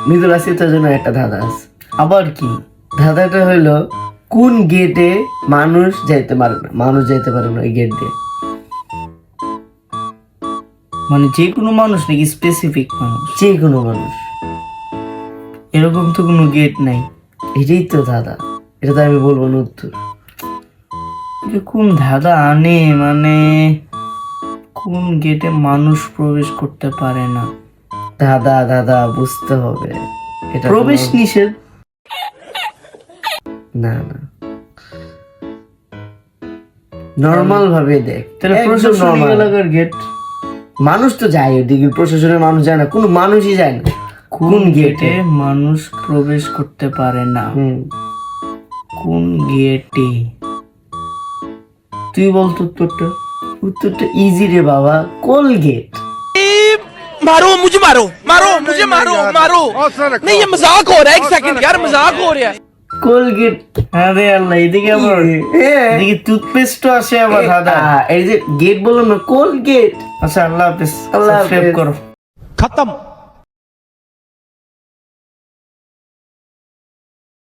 মৃদুল আসিফের জন্য একটা ধাঁধা আছে। আবার কি? ধাঁধাটা হইলো কোন গেটে মানুষ যাইতে পারে না, মানুষ যাইতে পারে না ওই গেট দিয়ে। মানে যে কোনো মানুষ নাকি স্পেসিফিক মানুষ? যে কোনো মানুষ। এরকম তো কোনো গেট নাই। এটাই তো ধাঁধা, এটা তো আমি বলবো না উত্তর। এরকম ধাঁধা আনে মানে কোন গেটে মানুষ প্রবেশ করতে পারে না? দাদা দাদা বুঝতে হবে এটা। প্রবেশ নিষেধ? না না, নর্মাল ভাবে দেখ, তাহলে একদম প্রশাসনিক normal। এলাকার গেট। মানুষ তো যায় ওদিকে, প্রশাসনের মানুষ যায় না, কোনো মানুষই যায় না। কোন গেটে মানুষ প্রবেশ করতে পারে না? কোন গেটে? তুই বল তো উত্তরটা। উত্তরটা ইজি রে বাবা, কোলগেট। मारो मुझे मारो मारो मुझे मारो मारो नहीं ये मजाक हो रहा है एक सेकंड यार मजाक हो रहा है কোলগেট। আরে আল্লাহ, এদিকে আবার এদিকে টুথপেস্ট আসে আবার দাদা। এই যে গেট বললাম না, কোলগেট। আচ্ছা, আল্লাহ হাফেজ। আল্লাহ হাফেজ। সাবস্ক্রাইব করো। खत्म।